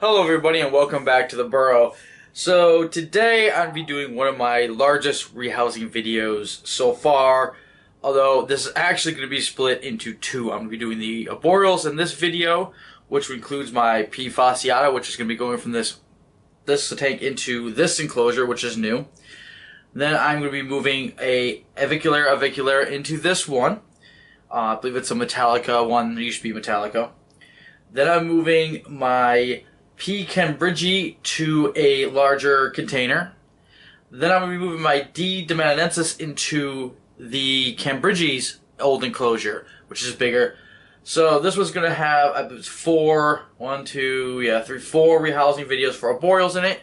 Hello everybody and welcome back to the Burrow. So today I'm going to be doing one of my largest rehousing videos so far, although this is actually going to be split into two. I'm going to be doing the arboreals in this video, which includes my P. fasciata, which is going to be going from this tank into this enclosure, which is new. Then I'm going to be moving a avicular into this one. I believe it's a Metallica one, it used to be Metallica. Then I'm moving my P. cambridgei to a larger container. Then I'm going to be moving my D. damanensis into the cambridgei's old enclosure, which is bigger. So this was going to have four rehousing videos for arboreals in it.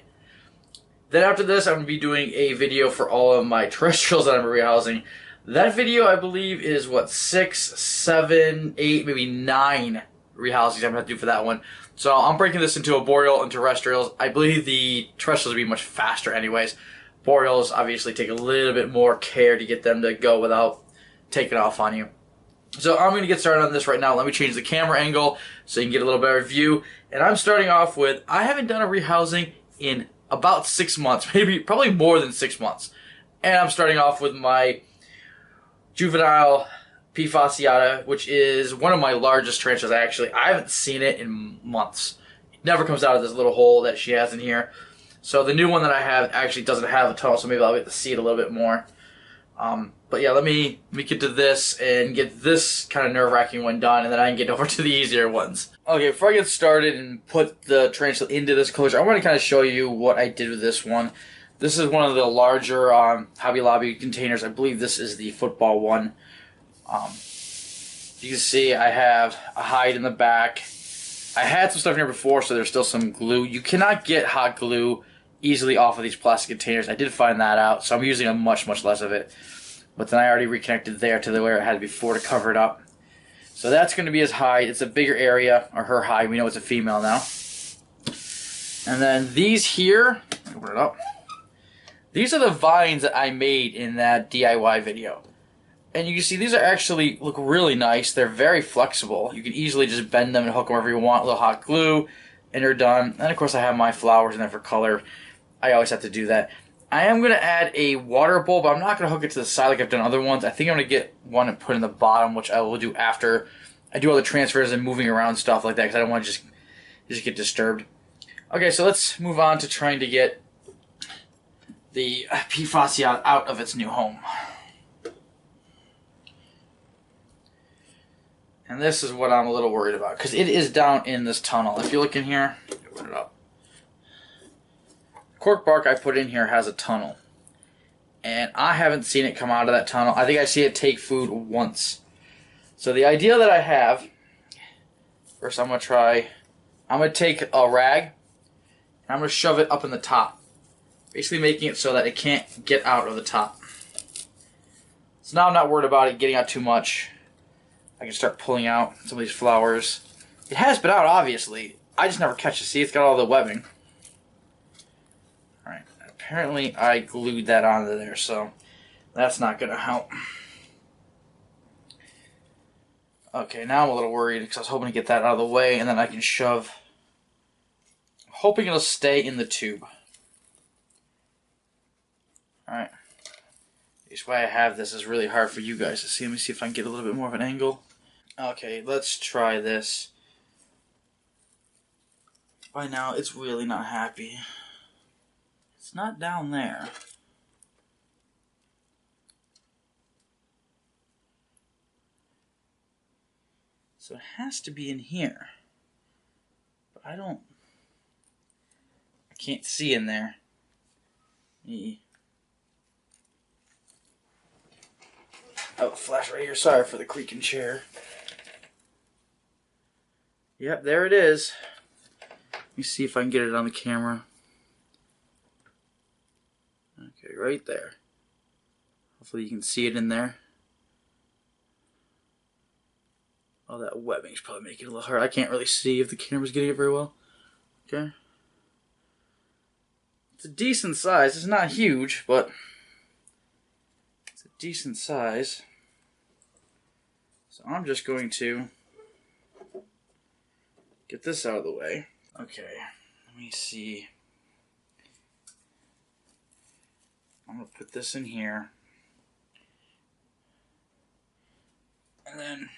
Then after this, I'm going to be doing a video for all of my terrestrials that I'm rehousing. That video, I believe, is what, 6, 7, 8, maybe 9 rehousings I'm going to have to do for that one. So I'm breaking this into arboreal and terrestrials. I believe the terrestrials will be much faster anyways. Arboreals obviously take a little bit more care to get them to go without taking off on you. So I'm going to get started on this right now. Let me change the camera angle so you can get a little better view. And I'm starting off with, I haven't done a rehousing in about 6 months, probably more than 6 months. And I'm starting off with my juvenile P. fasciata, which is one of my largest tarantulas actually. I haven't seen it in months. It never comes out of this little hole that she has in here. So the new one that I have actually doesn't have a tunnel, so maybe I'll get to see it a little bit more. But yeah, let me get to this and get this kind of nerve-wracking one done, and then I can get over to the easier ones. Okay, before I get started and put the tarantula into this closure, I want to kind of show you what I did with this one. This is one of the larger Hobby Lobby containers. I believe this is the football one. You can see I have a hide in the back. I had some stuff in here before, so there's still some glue. You cannot get hot glue easily off of these plastic containers. I did find that out, so I'm using a much less of it. But then I already reconnected there to where it had before to cover it up. So that's going to be his hide. It's a bigger area, or her hide. We know it's a female now. And then these here, open it up. These are the vines that I made in that DIY video. And you can see these are actually look really nice. They're very flexible. You can easily just bend them and hook them wherever you want. A little hot glue, and they're done. And of course I have my flowers in there for color. I always have to do that. I am going to add a water bowl, but I'm not going to hook it to the side like I've done other ones. I think I'm going to get one and put in the bottom, which I will do after I do all the transfers and moving around stuff like that, because I don't want to just get disturbed. Okay, so let's move on to trying to get the P. fasciata out of its new home. And this is what I'm a little worried about, because it is down in this tunnel. If you look in here, open it up. The cork bark I put in here has a tunnel. And I haven't seen it come out of that tunnel. I think I see it take food once. So the idea that I have, first I'm going to take a rag, and I'm going to shove it up in the top. Basically making it so that it can't get out of the top. So now I'm not worried about it getting out too much. I can start pulling out some of these flowers. It has been out, obviously. I just never catch it. See, it's got all the webbing. Alright, apparently I glued that onto there, so that's not going to help. Okay, now I'm a little worried because I was hoping to get that out of the way, and then I can shove. I'm hoping it'll stay in the tube. Alright. This way I have this is really hard for you guys to see. Let me see if I can get a little bit more of an angle. Okay, let's try this. By now, it's really not happy. It's not down there. So it has to be in here. But I can't see in there. Oh, flash right here. Sorry for the creaking chair. Yep, there it is. Let me see if I can get it on the camera. Okay, right there. Hopefully you can see it in there. Oh, that webbing's probably making it a little hard. I can't really see if the camera's getting it very well. Okay. It's a decent size. It's not huge, but it's a decent size. So I'm just going to get this out of the way. Okay, Let me see. I'm going to put this in here. And then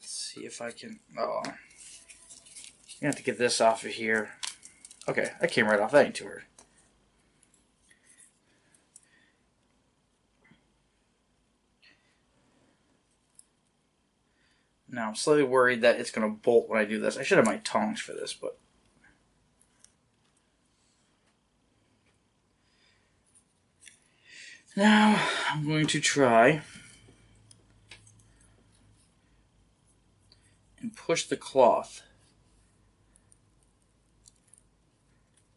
let's see if I can. Oh, you have to get this off of here. Okay, that came right off. That ain't too hard. Now I'm slightly worried that it's going to bolt when I do this. I should have my tongs for this, but now I'm going to try and push the cloth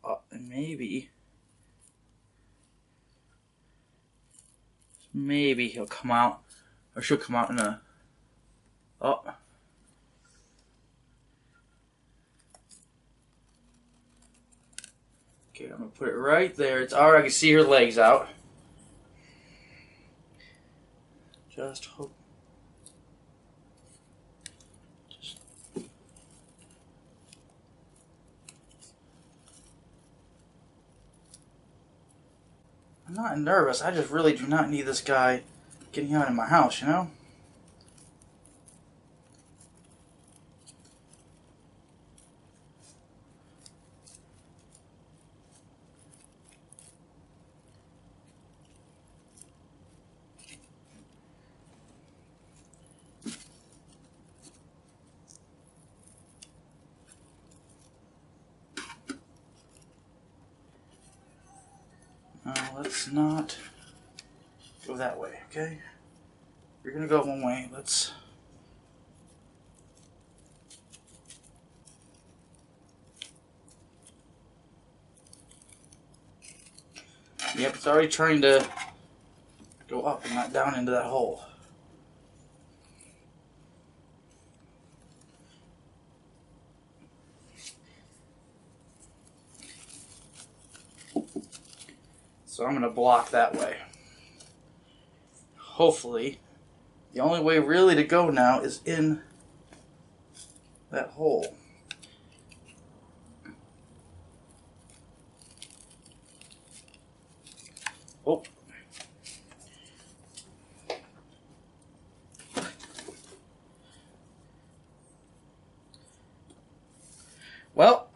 up, and maybe he'll come out, or she'll come out in a up. Okay, I'm gonna put it right there. It's alright. I can see her legs out. Just hope. I'm not nervous. I just really do not need this guy getting out of my house, you know? Let's not go that way, okay? You're gonna go one way. Let's. Yep, it's already trying to go up and not down into that hole. So I'm going to block that way. Hopefully, the only way really to go now is in that hole. Oh. Well,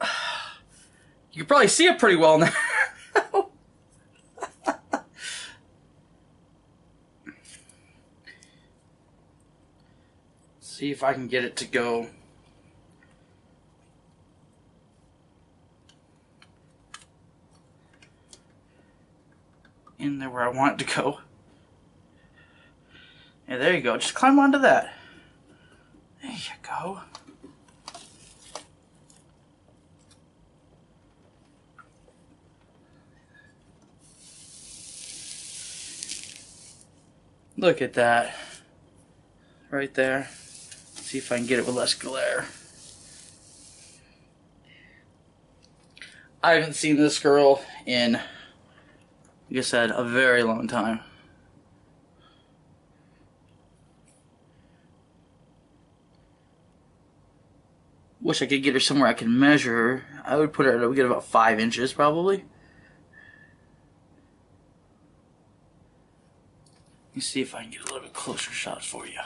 you can probably see it pretty well now. See if I can get it to go. In there where I want it to go. Yeah, there you go. Just climb onto that. There you go. Look at that. Right there. See if I can get it with less glare. I haven't seen this girl in, like I said, a very long time. Wish I could get her somewhere I can measure her. I would put her at about 5 inches probably. Let me see if I can get a little bit closer shots for you.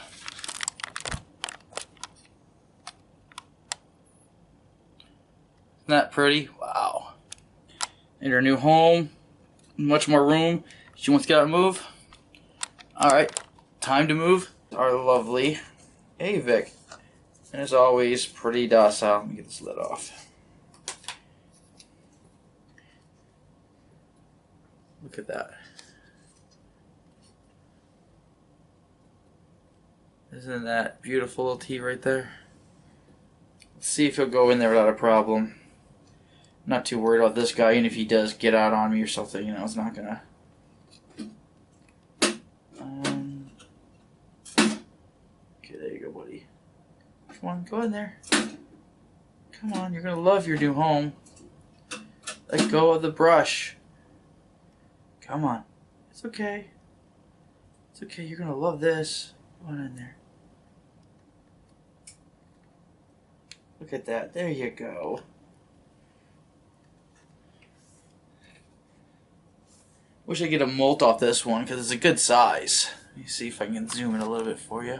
Isn't that pretty? Wow. In her new home, much more room. She wants to get out and move. Alright, time to move. Our lovely Vic. And as always, pretty docile. Let me get this lid off. Look at that. Isn't that beautiful little tea right there? Let's see if he'll go in there without a problem. Not too worried about this guy, and if he does get out on me or something, you know, it's not gonna. Okay, there you go, buddy. Come on, go in there. Come on, you're gonna love your new home. Let go of the brush. Come on. It's okay. It's okay, you're gonna love this. Go on in there. Look at that. There you go. Wish I could get a molt off this one because it's a good size. Let me see if I can zoom in a little bit for you.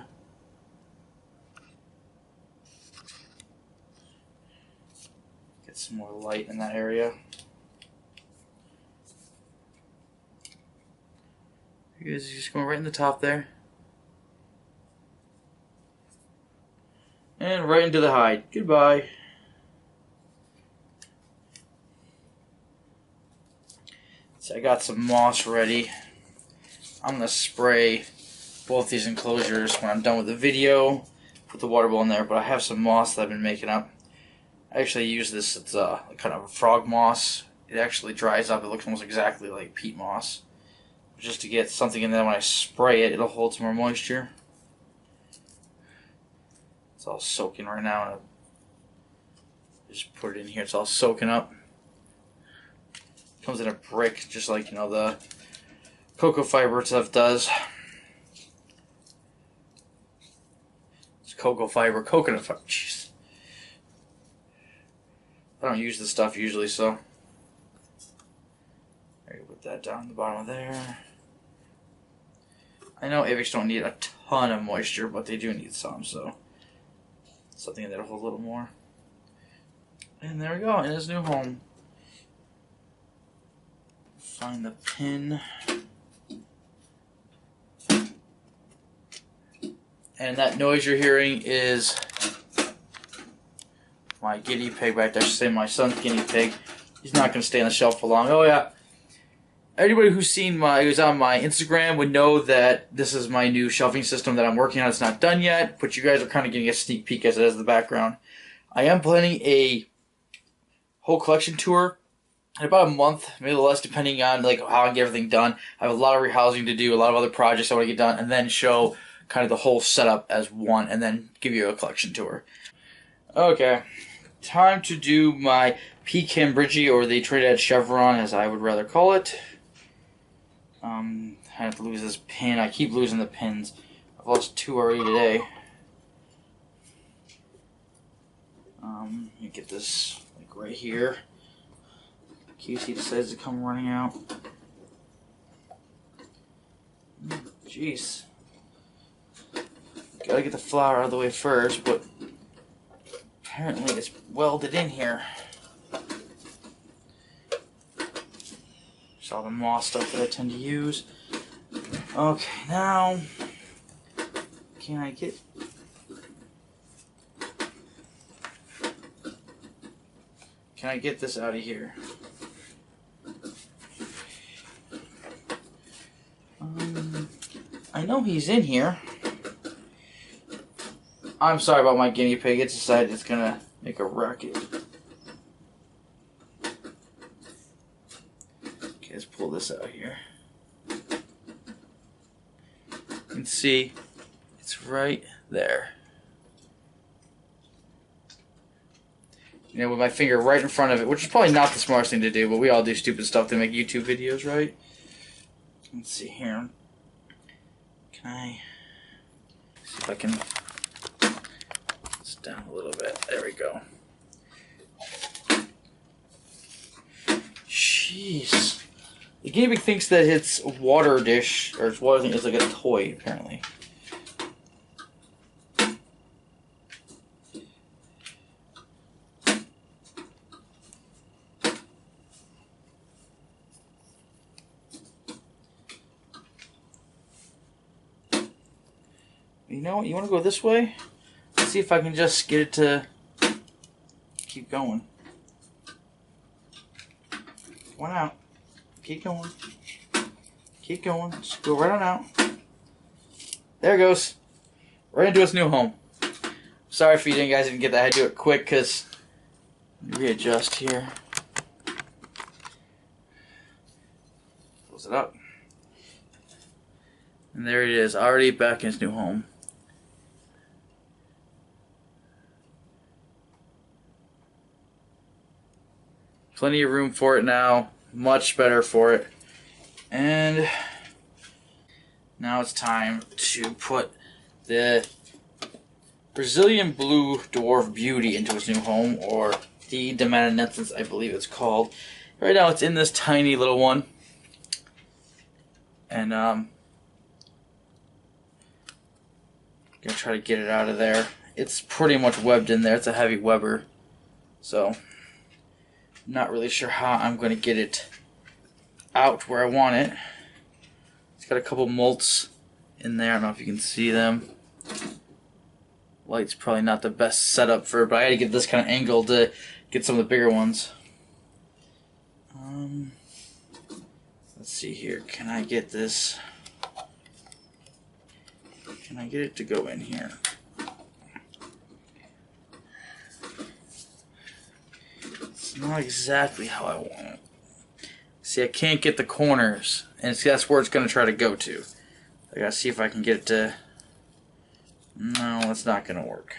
Get some more light in that area. You guys are just going right in the top there. And right into the hide. Goodbye. So I got some moss ready. I'm going to spray both these enclosures when I'm done with the video. Put the water bowl in there, but I have some moss that I've been making up. I actually use this, it's kind of a frog moss. It actually dries up, it looks almost exactly like peat moss. Just to get something in there when I spray it, it'll hold some more moisture. It's all soaking right now. Just put it in here, it's all soaking up. Comes in a brick, just like, you know, the cocoa fiber stuff does. It's cocoa fiber, coconut fiber, jeez. I don't use this stuff usually, so. There you put that down the bottom of there. I know Avics don't need a ton of moisture, but they do need some, so. Something that'll hold a little more. And there we go, in his new home. Find the pin. And that noise you're hearing is my guinea pig back there. I should say my son's guinea pig. He's not going to stay on the shelf for long. Oh yeah. Anybody who's who's on my Instagram would know that this is my new shelving system that I'm working on. It's not done yet, but you guys are kind of getting a sneak peek as it is in the background. I am planning a whole collection tour in about a month, maybe a little less, depending on like how I get everything done. I have a lot of rehousing to do, a lot of other projects I want to get done, and then show kind of the whole setup as one, and then give you a collection tour. Okay, time to do my pecan bridgie, or the Trinidad chevron, as I would rather call it. I have to lose this pin. I keep losing the pins. I've lost 2 already today. You get this like right here. In case he decides to come running out. Jeez. Gotta get the flour out of the way first, but apparently it's welded in here. Just all the moss stuff that I tend to use. Okay, now can I get this out of here? I know he's in here. I'm sorry about my guinea pig. It's decided it's gonna make a racket. Okay, let's pull this out here. You can see it's right there. You know, with my finger right in front of it, which is probably not the smartest thing to do, but we all do stupid stuff to make YouTube videos, right? Let's see here. Can I see if I can down a little bit. There we go. Jeez. The guinea pig thinks that its water dish, or its water thing, is like a toy, apparently. You know what? You want to go this way? See if I can just get it to keep going. One out. Keep going. Keep going. Just go right on out. There it goes. Right into its new home. Sorry if you guys didn't get that. I had to do it quick because readjust here. Close it up. And there it is, already back in its new home. Plenty of room for it now, much better for it. And now it's time to put the Brazilian blue dwarf beauty into its new home, or the Demananensis, I believe it's called. Right now it's in this tiny little one. And gonna try to get it out of there. It's pretty much webbed in there. It's a heavy webber. So not really sure how I'm gonna get it out where I want it. It's got a couple molts in there. I don't know if you can see them. Light's probably not the best setup for it, but I had to get this kind of angle to get some of the bigger ones. Let's see here. Can I get this? Can I get it to go in here? It's not exactly how I want it. See, I can't get the corners, and see, that's where it's going to try to go to. I gotta see if I can get it to... No, that's not going to work.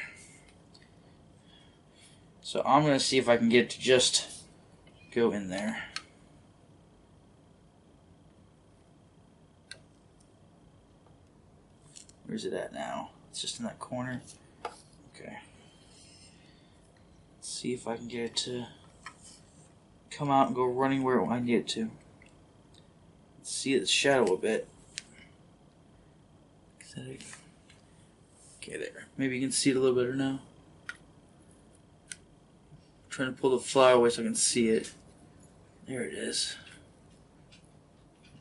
So I'm going to see if I can get it to just go in there. Where's it at now? It's just in that corner. Okay. Let's see if I can get it to come out and go running where I need it to. Let's see its shadow a bit. Okay, there. Maybe you can see it a little better now. I'm trying to pull the flower away so I can see it. There it is.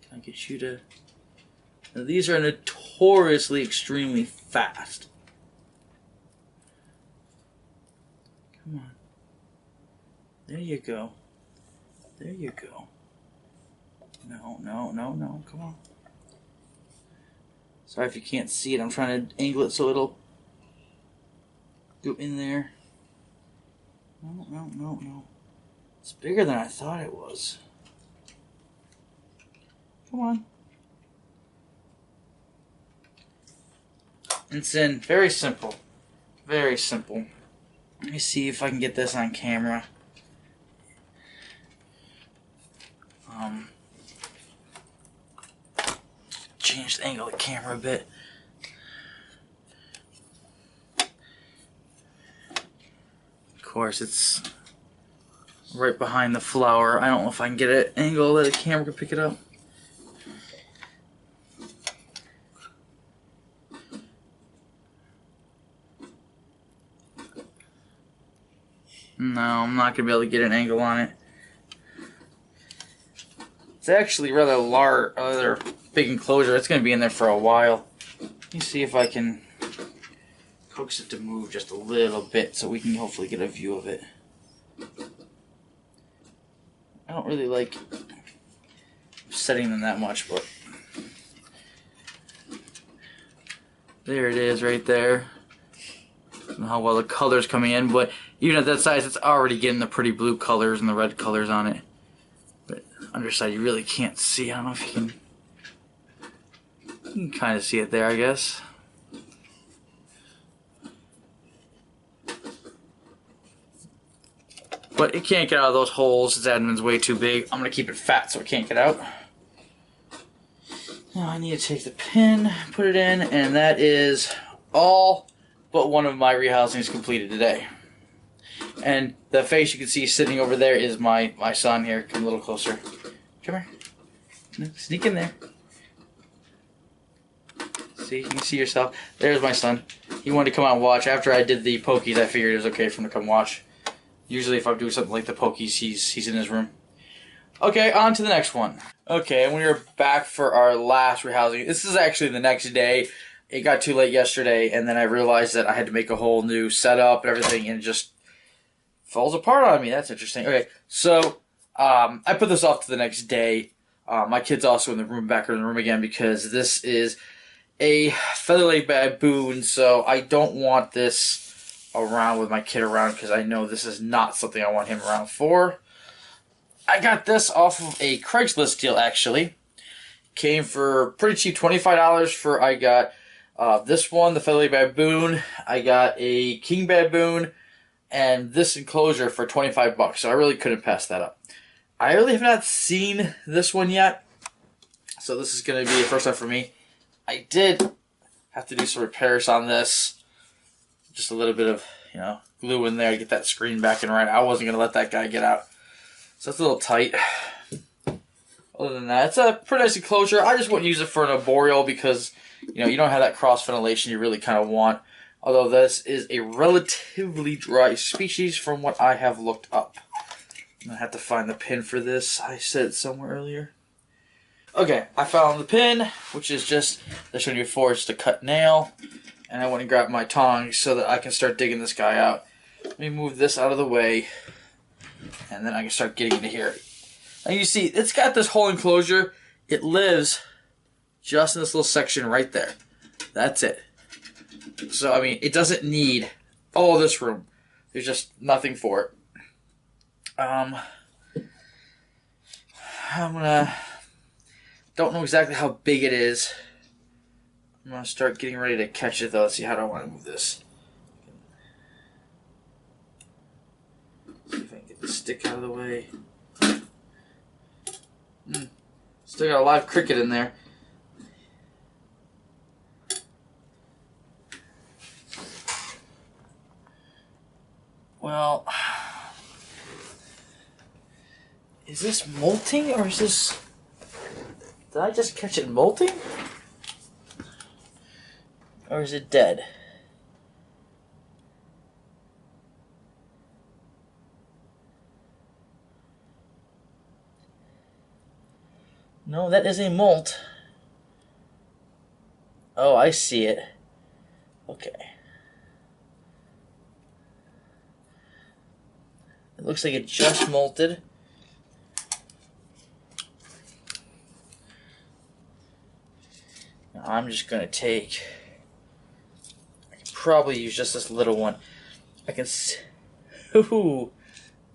Can I get you to... Now, these are notoriously extremely fast. Come on. There you go. There you go. No, no, no, no. Come on. Sorry if you can't see it. I'm trying to angle it so it'll go in there. No, no, no, no. It's bigger than I thought it was. Come on. It's in. Very simple. Very simple. Let me see if I can get this on camera. Change the angle of the camera a bit. Of course, it's right behind the flower. I don't know if I can get an angle that the camera can pick it up. No, I'm not going to be able to get an angle on it. It's actually rather large, rather big enclosure. It's going to be in there for a while. Let me see if I can coax it to move just a little bit so we can hopefully get a view of it. I don't really like setting them that much, but there it is right there. I don't know how well the color's coming in, but even at that size, it's already getting the pretty blue colors and the red colors on it. But underside, you really can't see. I don't know if you can kind of see it there, I guess. But it can't get out of those holes. Its abdomen's way too big. I'm going to keep it fat so it can't get out. Now I need to take the pin, put it in, and that is all but one of my rehousings completed today. And the face you can see sitting over there is my son here. Come a little closer. Come here. No, sneak in there. See, you can see yourself. There's my son. He wanted to come out and watch. After I did the pokies, I figured it was okay for him to come watch. Usually if I'm doing something like the pokies, he's in his room. Okay, on to the next one. Okay, and we are back for our last rehousing. This is actually the next day. It got too late yesterday, and then I realized that I had to make a whole new setup and everything, and it just falls apart on me. That's interesting. Okay, so I put this off to the next day. My kid's also in the room, back in the room again, because this is a featherleg baboon, so I don't want this around with my kid around, because I know this is not something I want him around for. I got this off of a Craigslist deal, actually. Came for pretty cheap, $25 for, I got this one, the featherleg baboon. I got a king baboon, and this enclosure for 25 bucks, so I really couldn't pass that up. I really have not seen this one yet, so this is going to be the first time for me. I did have to do some repairs on this. Just a little bit of, glue in there to get that screen back in right. I wasn't going to let that guy get out. So it's a little tight. Other than that, it's a pretty nice enclosure. I just wouldn't use it for an arboreal because, you don't have that cross ventilation you really kind of want. Although this is a relatively dry species from what I have looked up. I have to find the pin for this. I said it somewhere earlier. Okay, I found the pin, which is just, I showed you before, it's just a cut nail. And I went and grabbed my tongs so that I can start digging this guy out. Let me move this out of the way. And then I can start getting into here. Now you see, it's got this whole enclosure. It lives just in this little section right there. That's it. So, I mean, it doesn't need all this room. There's just nothing for it. Don't know exactly how big it is. I'm gonna start getting ready to catch it though. Let's see, how do I want to move this? See if I can get the stick out of the way. Still got a live cricket in there. Well, is this molting or is this... Did I just catch it molting? Or is it dead? No, that is a molt. Oh, I see it. Okay. It looks like it just molted. Now I'm just going to take... I can probably use just this little one. I can... Ooh,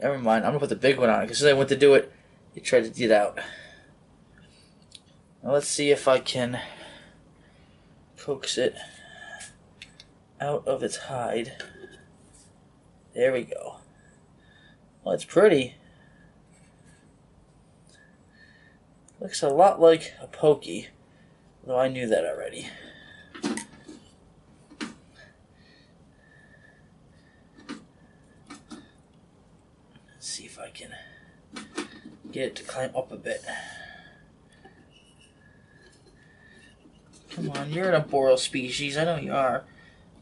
never mind. I'm going to put the big one on it because I went to do it. It tried to get out. Now let's see if I can coax it out of its hide. There we go. Well, it's pretty. Looks a lot like a pokey, though I knew that already. Let's see if I can get it to climb up a bit. Come on, you're an arboreal species. I know you are.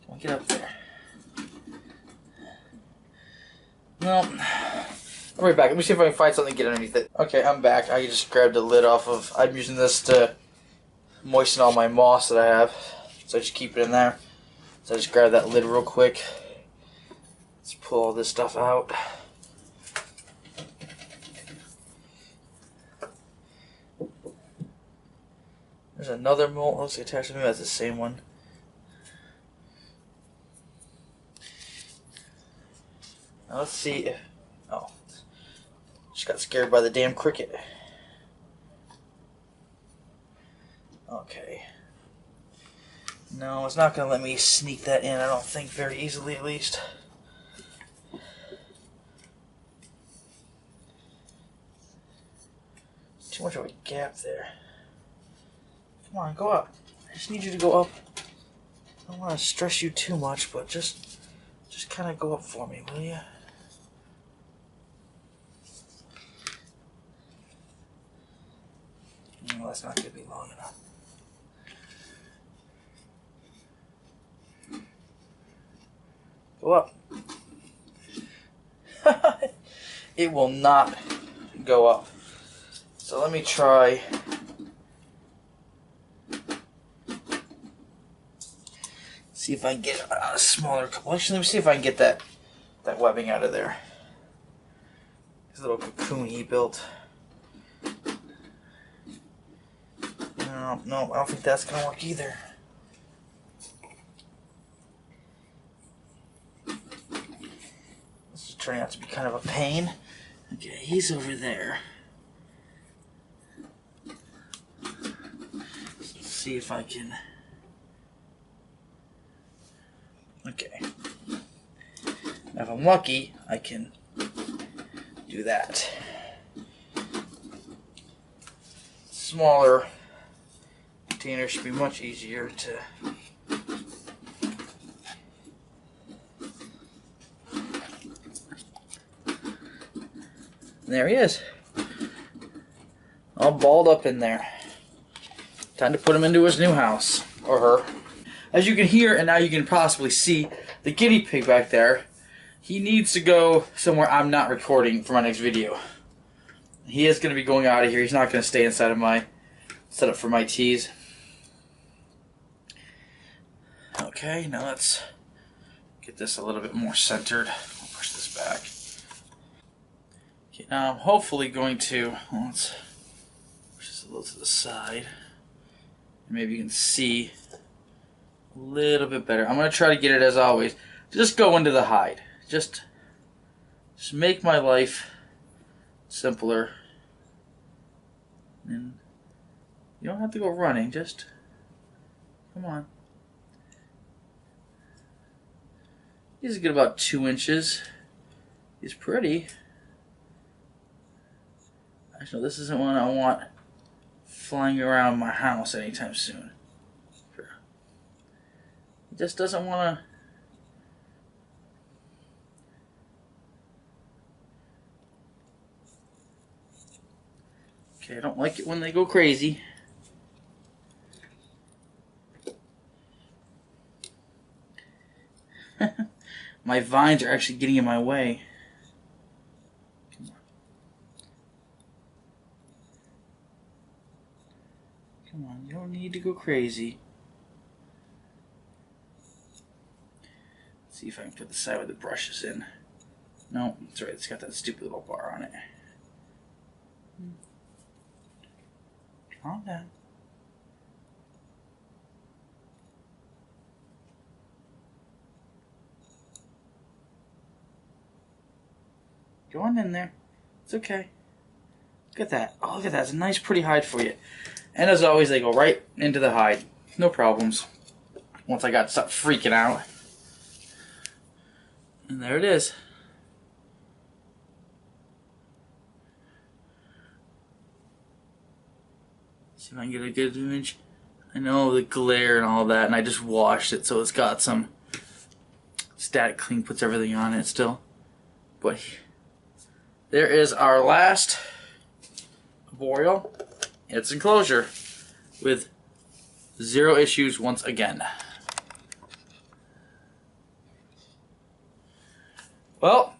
Come on, get up there. Well, I'll be right back. Let me see if I can find something to get underneath it. Okay, I'm back. I just grabbed the lid off of... I'm using this to moisten all my moss that I have. So I just keep it in there. So I just grab that lid real quick. Let's pull all this stuff out. There's another molt. Looks like attached to me. That's the same one. Now let's see if... Oh. Just got scared by the damn cricket. Okay. No, it's not going to let me sneak that in, I don't think, very easily at least. Too much of a gap there. Come on, go up. I just need you to go up. I don't want to stress you too much, but just kind of go up for me, will you? No, that's not going to be long enough. Go up. It will not go up. So let me try... See if I can get a smaller couple. Actually, let me see if I can get that webbing out of there. This little cocoon he built. No, I don't think that's gonna work either. This is turning out to be kind of a pain. Okay, he's over there. Let's see if I can... Okay. Now if I'm lucky, I can do that. Smaller container should be much easier to... And there he is. All balled up in there. Time to put him into his new house. Or her. As you can hear, and now you can possibly see, the guinea pig back there, he needs to go somewhere I'm not recording for my next video. He is going to be going out of here. He's not going to stay inside of my setup for my teas. Okay, now let's get this a little bit more centered. I'll push this back. Okay, now I'm hopefully going to, let's push this a little to the side. Maybe you can see a little bit better. I'm going to try to get it, as always, just go into the hide. Just make my life simpler. And you don't have to go running, just come on. He's good, about 2 inches. He's pretty. Actually, this isn't one I want flying around my house anytime soon. He just doesn't want to. Okay, I don't like it when they go crazy. My vines are actually getting in my way. Come on. Come on, you don't need to go crazy. Let's see if I can put the side with the brushes in. No, that's right, it's got that stupid little bar on it. Calm down. Go on in there. It's okay. Look at that. Oh, look at that. It's a nice, pretty hide for you. And as always, they go right into the hide. No problems. Once I got stopped freaking out. And there it is. See if I can get a good image. I know the glare and all that, and I just washed it, so it's got some static clean, puts everything on it still. But there is our last arboreal. Its enclosure with 0 issues once again. Well,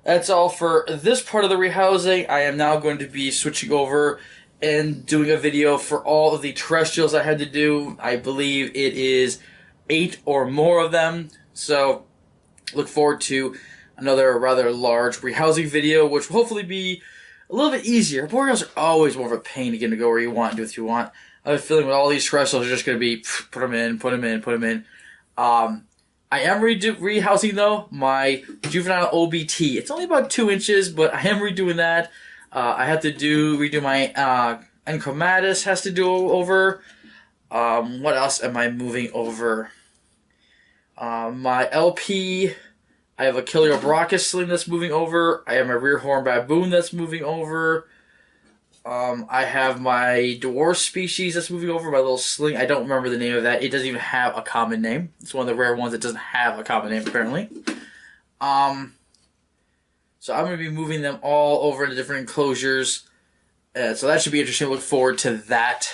that's all for this part of the rehousing. I am now going to be switching over and doing a video for all of the terrestrials I had to do. I believe it is 8 or more of them. So look forward to another rather large rehousing video, which will hopefully be a little bit easier. Arboreals are always more of a pain to get to go where you want and do what you want. I have a feeling with all these terrestrials are just going to be put them in, put them in, put them in. I am rehousing though my juvenile OBT. It's only about 2 inches, but I am redoing that. I have to redo my enclosures has to do over. What else am I moving over? My LP. I have a killer brachysling that's moving over. I have my rear horn baboon that's moving over. I have my dwarf species that's moving over, my little sling. I don't remember the name of that. It doesn't even have a common name. It's one of the rare ones that doesn't have a common name, apparently. So I'm going to be moving them all over into different enclosures. So that should be interesting. Look forward to that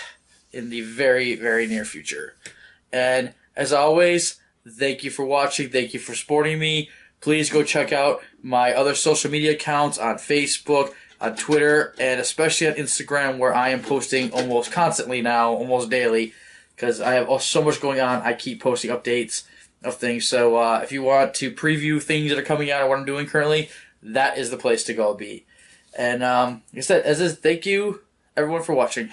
in the very, very near future. And as always, thank you for watching. Thank you for supporting me. Please go check out my other social media accounts on Facebook, on Twitter, and especially on Instagram, where I am posting almost constantly now, almost daily, because I have so much going on. I keep posting updates of things. So if you want to preview things that are coming out or what I'm doing currently, that is the place to go be. And like I said, thank you everyone for watching.